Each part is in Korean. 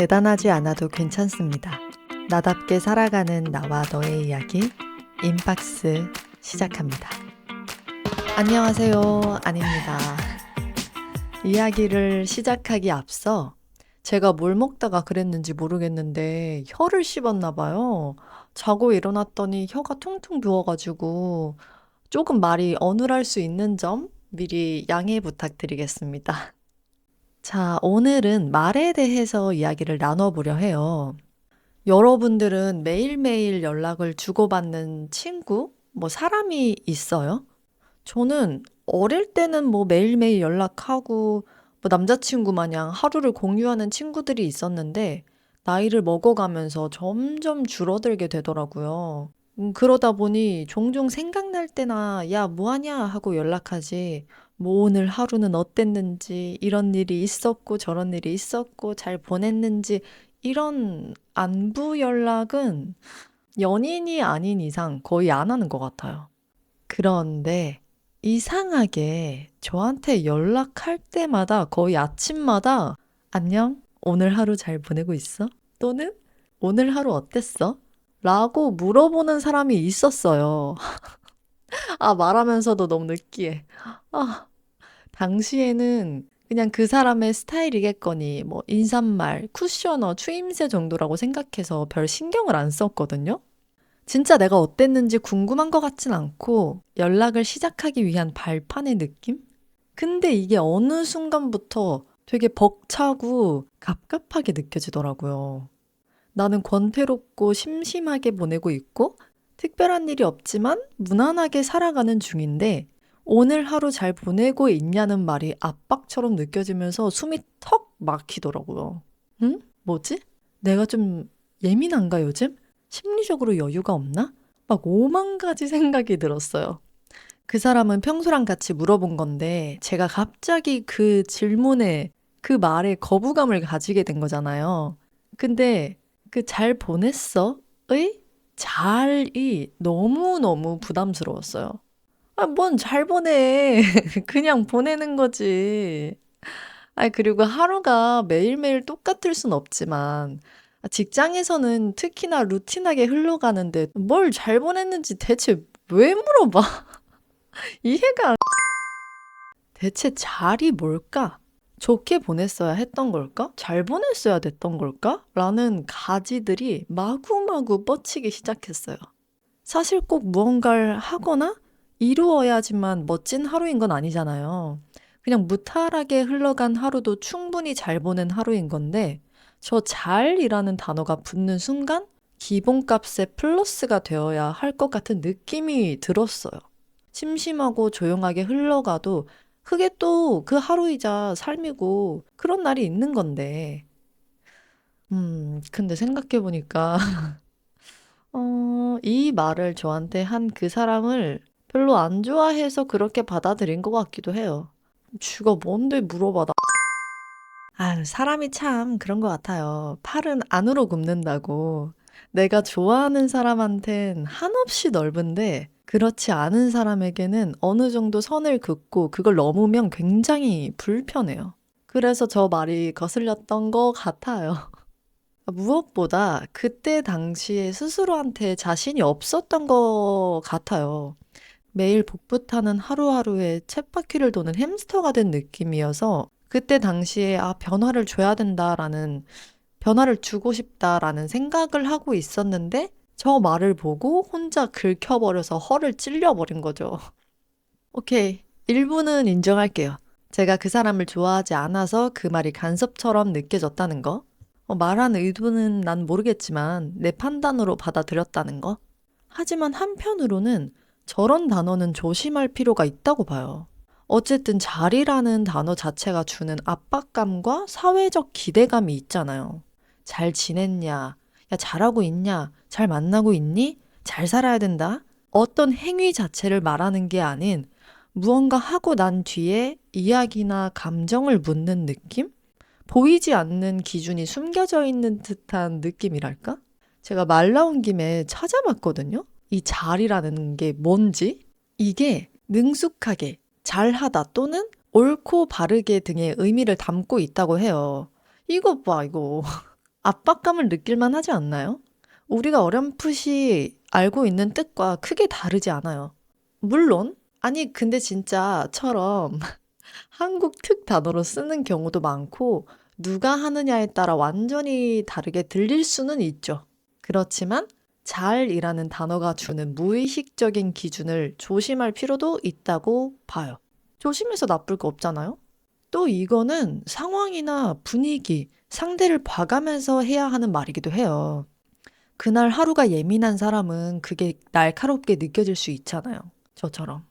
대단하지 않아도 괜찮습니다. 나답게 살아가는 나와 너의 이야기 인박스 시작합니다. 안녕하세요. 아닙니다. 이야기를 시작하기 앞서 제가 뭘 먹다가 그랬는지 모르겠는데 혀를 씹었나 봐요. 자고 일어났더니 혀가 퉁퉁 부어가지고 조금 말이 어눌할 수 있는 점 미리 양해 부탁드리겠습니다. 자, 오늘은 말에 대해서 이야기를 나눠보려 해요. 여러분들은 매일매일 연락을 주고받는 친구, 사람이 있어요? 저는 어릴 때는 매일매일 연락하고 남자친구 마냥 하루를 공유하는 친구들이 있었는데 나이를 먹어가면서 점점 줄어들게 되더라고요. 그러다 보니 종종 생각날 때나 야, 뭐 하냐 하고 연락하지. 오늘 하루는 어땠는지, 이런 일이 있었고 저런 일이 있었고 잘 보냈는지 이런 안부 연락은 연인이 아닌 이상 거의 안 하는 것 같아요. 그런데 이상하게 저한테 연락할 때마다 거의 아침마다 안녕? 오늘 하루 잘 보내고 있어? 또는 오늘 하루 어땠어? 라고 물어보는 사람이 있었어요. 말하면서도 너무 느끼해. 아, 당시에는 그냥 그 사람의 스타일이겠거니, 인사말, 쿠셔너, 추임새 정도라고 생각해서 별 신경을 안 썼거든요. 진짜 내가 어땠는지 궁금한 것 같진 않고 연락을 시작하기 위한 발판의 느낌? 근데 이게 어느 순간부터 되게 벅차고 갑갑하게 느껴지더라고요. 나는 권태롭고 심심하게 보내고 있고 특별한 일이 없지만 무난하게 살아가는 중인데 오늘 하루 잘 보내고 있냐는 말이 압박처럼 느껴지면서 숨이 턱 막히더라고요. 응? 뭐지? 내가 좀 예민한가 요즘? 심리적으로 여유가 없나? 막 5만 가지 생각이 들었어요. 그 사람은 평소랑 같이 물어본 건데 제가 갑자기 그 질문에 그 말에 거부감을 가지게 된 거잖아요. 근데 그 잘 보냈어? 의? 잘이 너무너무 부담스러웠어요. 뭔 잘 보내. 그냥 보내는 거지. 그리고 하루가 매일매일 똑같을 순 없지만, 직장에서는 특히나 루틴하게 흘러가는데 뭘 잘 보냈는지 대체 왜 물어봐? 이해가 대체 잘이 뭘까? 좋게 보냈어야 했던 걸까? 잘 보냈어야 됐던 걸까? 라는 가지들이 마구마구 뻗치기 시작했어요. 사실 꼭 무언가를 하거나 이루어야지만 멋진 하루인 건 아니잖아요. 그냥 무탈하게 흘러간 하루도 충분히 잘 보낸 하루인 건데 저 잘이라는 단어가 붙는 순간 기본값에 플러스가 되어야 할 것 같은 느낌이 들었어요. 심심하고 조용하게 흘러가도 그게 또 그 하루이자 삶이고 그런 날이 있는 건데 근데 생각해보니까 이 말을 저한테 한 그 사람을 별로 안 좋아해서 그렇게 받아들인 것 같기도 해요. 쥐가 뭔데 물어봐. 사람이 참 그런 것 같아요. 팔은 안으로 굽는다고. 내가 좋아하는 사람한텐 한없이 넓은데 그렇지 않은 사람에게는 어느 정도 선을 긋고 그걸 넘으면 굉장히 불편해요. 그래서 저 말이 거슬렸던 것 같아요. 무엇보다 그때 당시에 스스로한테 자신이 없었던 것 같아요. 매일 복붙하는 하루하루에 쳇바퀴를 도는 햄스터가 된 느낌이어서 그때 당시에 변화를 줘야 된다라는, 변화를 주고 싶다라는 생각을 하고 있었는데 저 말을 보고 혼자 긁혀버려서 허를 찔려버린 거죠. 오케이. 일부는 인정할게요. 제가 그 사람을 좋아하지 않아서 그 말이 간섭처럼 느껴졌다는 거. 말한 의도는 난 모르겠지만 내 판단으로 받아들였다는 거. 하지만 한편으로는 저런 단어는 조심할 필요가 있다고 봐요. 어쨌든 잘이라는 단어 자체가 주는 압박감과 사회적 기대감이 있잖아요. 잘 지냈냐? 야, 잘하고 있냐? 잘 만나고 있니? 잘 살아야 된다? 어떤 행위 자체를 말하는 게 아닌 무언가 하고 난 뒤에 이야기나 감정을 묻는 느낌? 보이지 않는 기준이 숨겨져 있는 듯한 느낌이랄까? 제가 말 나온 김에 찾아봤거든요. 이 잘이라는 게 뭔지? 이게 능숙하게, 잘하다 또는 옳고 바르게 등의 의미를 담고 있다고 해요. 이거 봐, 이거. 압박감을 느낄만 하지 않나요? 우리가 어렴풋이 알고 있는 뜻과 크게 다르지 않아요. 물론, 아니, 근데 진짜처럼 한국 특 단어로 쓰는 경우도 많고, 누가 하느냐에 따라 완전히 다르게 들릴 수는 있죠. 그렇지만, 잘이라는 단어가 주는 무의식적인 기준을 조심할 필요도 있다고 봐요. 조심해서 나쁠 거 없잖아요? 또 이거는 상황이나 분위기, 상대를 봐가면서 해야 하는 말이기도 해요. 그날 하루가 예민한 사람은 그게 날카롭게 느껴질 수 있잖아요. 저처럼.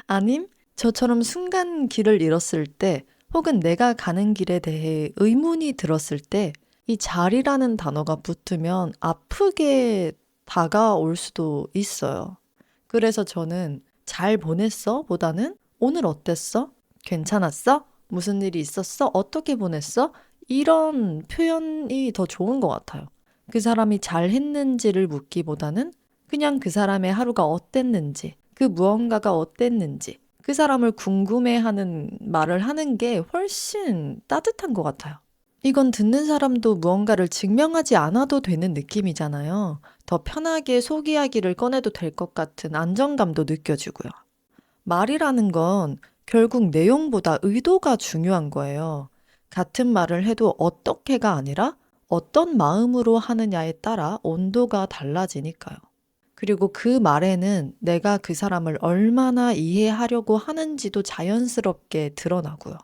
아님, 저처럼 순간 길을 잃었을 때, 혹은 내가 가는 길에 대해 의문이 들었을 때, 이 잘이라는 단어가 붙으면 아프게 다가올 수도 있어요. 그래서 저는 잘 보냈어? 보다는 오늘 어땠어? 괜찮았어? 무슨 일이 있었어? 어떻게 보냈어? 이런 표현이 더 좋은 것 같아요. 그 사람이 잘 했는지를 묻기보다는 그냥 그 사람의 하루가 어땠는지, 그 무언가가 어땠는지, 그 사람을 궁금해하는 말을 하는 게 훨씬 따뜻한 것 같아요. 이건 듣는 사람도 무언가를 증명하지 않아도 되는 느낌이잖아요. 더 편하게 속 이야기를 꺼내도 될 것 같은 안정감도 느껴지고요. 말이라는 건 결국 내용보다 의도가 중요한 거예요. 같은 말을 해도 어떻게가 아니라 어떤 마음으로 하느냐에 따라 온도가 달라지니까요. 그리고 그 말에는 내가 그 사람을 얼마나 이해하려고 하는지도 자연스럽게 드러나고요.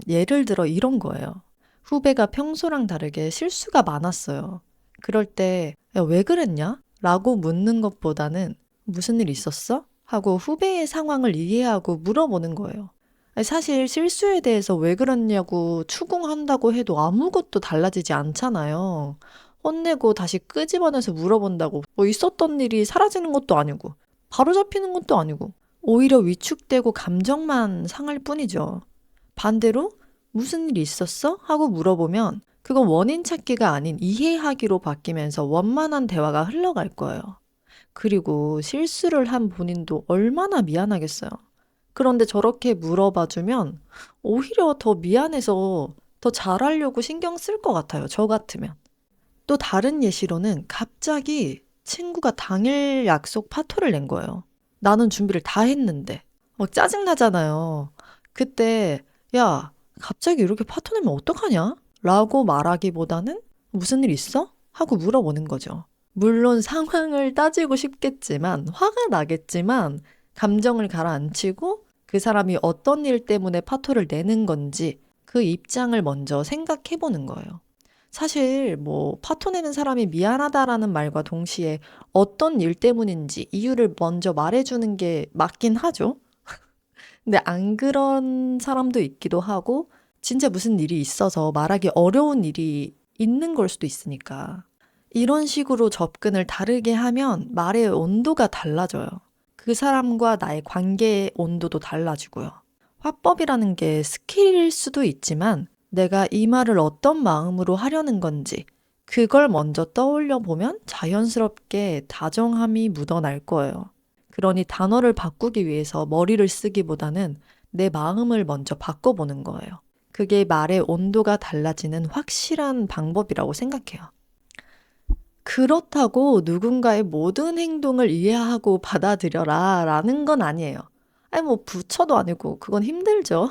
예를 들어 이런 거예요. 후배가 평소랑 다르게 실수가 많았어요. 그럴 때, 야, 왜 그랬냐? 라고 묻는 것보다는 무슨 일 있었어? 하고 후배의 상황을 이해하고 물어보는 거예요. 아니, 사실 실수에 대해서 왜 그랬냐고 추궁한다고 해도 아무것도 달라지지 않잖아요. 혼내고 다시 끄집어내서 물어본다고 뭐 있었던 일이 사라지는 것도 아니고 바로 잡히는 것도 아니고 오히려 위축되고 감정만 상할 뿐이죠. 반대로 무슨 일 있었어? 하고 물어보면 그건 원인 찾기가 아닌 이해하기로 바뀌면서 원만한 대화가 흘러갈 거예요. 그리고 실수를 한 본인도 얼마나 미안하겠어요. 그런데 저렇게 물어봐주면 오히려 더 미안해서 더 잘하려고 신경 쓸 것 같아요. 저 같으면. 또 다른 예시로는 갑자기 친구가 당일 약속 파토를 낸 거예요. 나는 준비를 다 했는데. 막 짜증나잖아요. 그때, 야, 갑자기 이렇게 파토 내면 어떡하냐? 라고 말하기보다는 무슨 일 있어? 하고 물어보는 거죠. 물론 상황을 따지고 싶겠지만, 화가 나겠지만, 감정을 가라앉히고 그 사람이 어떤 일 때문에 파토를 내는 건지 그 입장을 먼저 생각해 보는 거예요. 사실 뭐 파토 내는 사람이 미안하다라는 말과 동시에 어떤 일 때문인지 이유를 먼저 말해주는 게 맞긴 하죠. 근데 안 그런 사람도 있기도 하고 진짜 무슨 일이 있어서 말하기 어려운 일이 있는 걸 수도 있으니까. 이런 식으로 접근을 다르게 하면 말의 온도가 달라져요. 그 사람과 나의 관계의 온도도 달라지고요. 화법이라는 게 스킬일 수도 있지만 내가 이 말을 어떤 마음으로 하려는 건지 그걸 먼저 떠올려 보면 자연스럽게 다정함이 묻어날 거예요. 그러니 단어를 바꾸기 위해서 머리를 쓰기보다는 내 마음을 먼저 바꿔보는 거예요. 그게 말의 온도가 달라지는 확실한 방법이라고 생각해요. 그렇다고 누군가의 모든 행동을 이해하고 받아들여라 라는 건 아니에요. 아니 뭐 부처도 아니고 그건 힘들죠.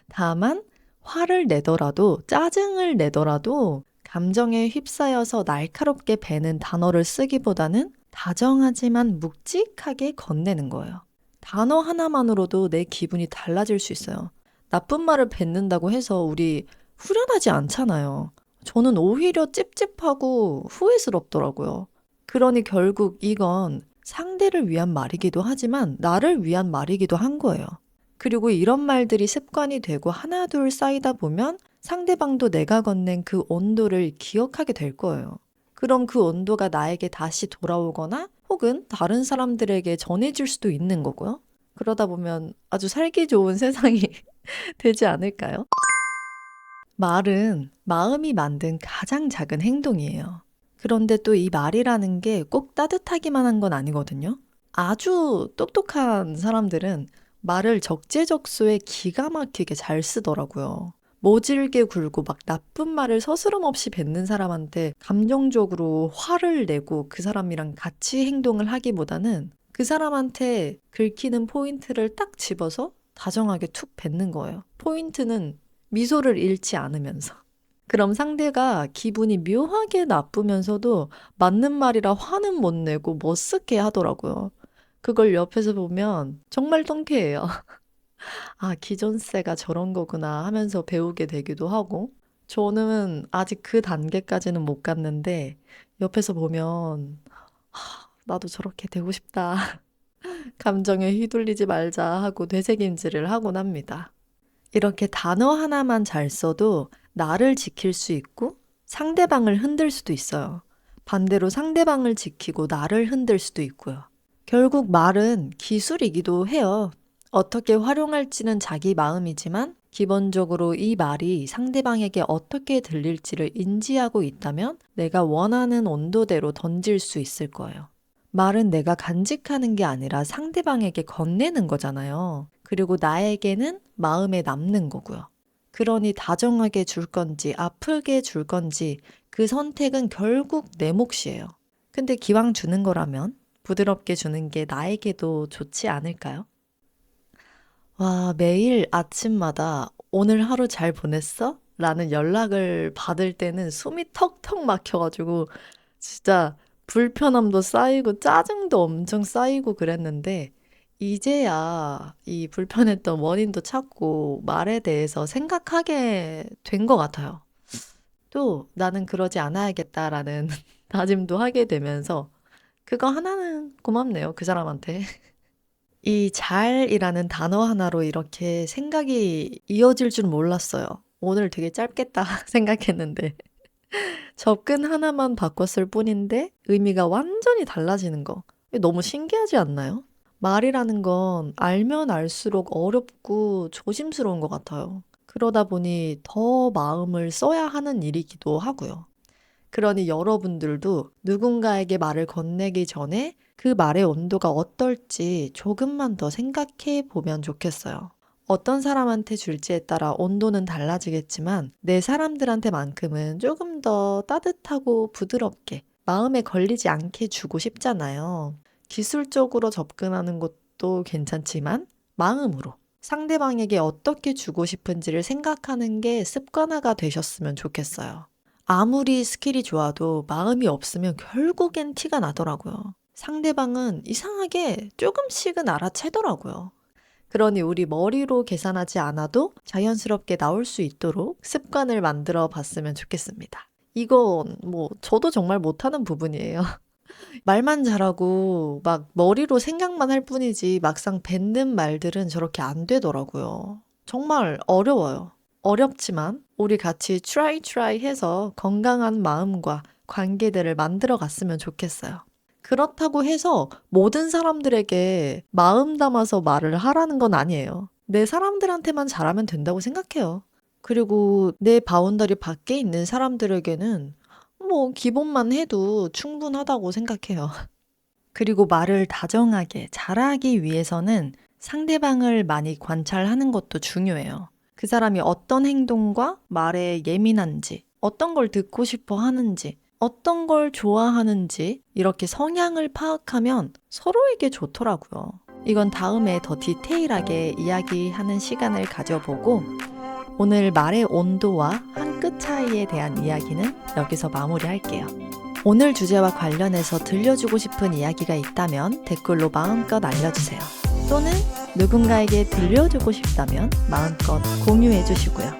다만 화를 내더라도 짜증을 내더라도 감정에 휩싸여서 날카롭게 베는 단어를 쓰기보다는 다정하지만 묵직하게 건네는 거예요. 단어 하나만으로도 내 기분이 달라질 수 있어요. 나쁜 말을 뱉는다고 해서 우리 후련하지 않잖아요. 저는 오히려 찝찝하고 후회스럽더라고요. 그러니 결국 이건 상대를 위한 말이기도 하지만 나를 위한 말이기도 한 거예요. 그리고 이런 말들이 습관이 되고 하나둘 쌓이다 보면 상대방도 내가 건넨 그 온도를 기억하게 될 거예요. 그럼 그 온도가 나에게 다시 돌아오거나 혹은 다른 사람들에게 전해질 수도 있는 거고요. 그러다 보면 아주 살기 좋은 세상이 되지 않을까요? 말은 마음이 만든 가장 작은 행동이에요. 그런데 또 이 말이라는 게 꼭 따뜻하기만 한 건 아니거든요. 아주 똑똑한 사람들은 말을 적재적소에 기가 막히게 잘 쓰더라고요. 모질게 굴고 막 나쁜 말을 서스럼없이 뱉는 사람한테 감정적으로 화를 내고 그 사람이랑 같이 행동을 하기보다는 그 사람한테 긁히는 포인트를 딱 집어서 다정하게 툭 뱉는 거예요. 포인트는 미소를 잃지 않으면서. 그럼 상대가 기분이 묘하게 나쁘면서도 맞는 말이라 화는 못 내고 머쓱해 하더라고요. 그걸 옆에서 보면 정말 통쾌해요. 아, 기존세가 저런 거구나 하면서 배우게 되기도 하고, 저는 아직 그 단계까지는 못 갔는데, 옆에서 보면, 나도 저렇게 되고 싶다. 감정에 휘둘리지 말자 하고 되새김질을 하곤 합니다. 이렇게 단어 하나만 잘 써도 나를 지킬 수 있고 상대방을 흔들 수도 있어요. 반대로 상대방을 지키고 나를 흔들 수도 있고요. 결국 말은 기술이기도 해요. 어떻게 활용할지는 자기 마음이지만 기본적으로 이 말이 상대방에게 어떻게 들릴지를 인지하고 있다면 내가 원하는 온도대로 던질 수 있을 거예요. 말은 내가 간직하는 게 아니라 상대방에게 건네는 거잖아요. 그리고 나에게는 마음에 남는 거고요. 그러니 다정하게 줄 건지 아프게 줄 건지 그 선택은 결국 내 몫이에요. 근데 기왕 주는 거라면 부드럽게 주는 게 나에게도 좋지 않을까요? 와, 매일 아침마다 오늘 하루 잘 보냈어? 라는 연락을 받을 때는 숨이 턱턱 막혀가지고 진짜 불편함도 쌓이고 짜증도 엄청 쌓이고 그랬는데 이제야 이 불편했던 원인도 찾고 말에 대해서 생각하게 된 것 같아요. 또 나는 그러지 않아야겠다라는 다짐도 하게 되면서 그거 하나는 고맙네요, 그 사람한테. 이 잘이라는 단어 하나로 이렇게 생각이 이어질 줄 몰랐어요. 오늘 되게 짧겠다 생각했는데 접근 하나만 바꿨을 뿐인데 의미가 완전히 달라지는 거. 너무 신기하지 않나요? 말이라는 건 알면 알수록 어렵고 조심스러운 것 같아요. 그러다 보니 더 마음을 써야 하는 일이기도 하고요. 그러니 여러분들도 누군가에게 말을 건네기 전에 그 말의 온도가 어떨지 조금만 더 생각해 보면 좋겠어요. 어떤 사람한테 줄지에 따라 온도는 달라지겠지만 내 사람들한테만큼은 조금 더 따뜻하고 부드럽게 마음에 걸리지 않게 주고 싶잖아요. 기술적으로 접근하는 것도 괜찮지만 마음으로 상대방에게 어떻게 주고 싶은지를 생각하는 게 습관화가 되셨으면 좋겠어요. 아무리 스킬이 좋아도 마음이 없으면 결국엔 티가 나더라고요. 상대방은 이상하게 조금씩은 알아채더라고요. 그러니 우리 머리로 계산하지 않아도 자연스럽게 나올 수 있도록 습관을 만들어 봤으면 좋겠습니다. 이건 저도 정말 못하는 부분이에요. 말만 잘하고 막 머리로 생각만 할 뿐이지 막상 뱉는 말들은 저렇게 안 되더라고요. 정말 어려워요. 어렵지만 우리 같이 try 해서 건강한 마음과 관계들을 만들어 갔으면 좋겠어요. 그렇다고 해서 모든 사람들에게 마음 담아서 말을 하라는 건 아니에요. 내 사람들한테만 잘하면 된다고 생각해요. 그리고 내 바운더리 밖에 있는 사람들에게는 기본만 해도 충분하다고 생각해요. 그리고 말을 다정하게 잘하기 위해서는 상대방을 많이 관찰하는 것도 중요해요. 그 사람이 어떤 행동과 말에 예민한지, 어떤 걸 듣고 싶어 하는지, 어떤 걸 좋아하는지 이렇게 성향을 파악하면 서로에게 좋더라고요. 이건 다음에 더 디테일하게 이야기하는 시간을 가져보고 오늘 말의 온도와 한 끗 차이에 대한 이야기는 여기서 마무리할게요. 오늘 주제와 관련해서 들려주고 싶은 이야기가 있다면 댓글로 마음껏 알려주세요. 또는 누군가에게 들려주고 싶다면 마음껏 공유해 주시고요.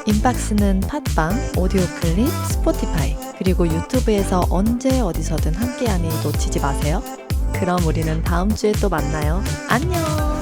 인박스는 팟빵, 오디오 클립, 스포티파이, 그리고 유튜브에서 언제 어디서든 함께하니 놓치지 마세요. 그럼 우리는 다음 주에 또 만나요. 안녕!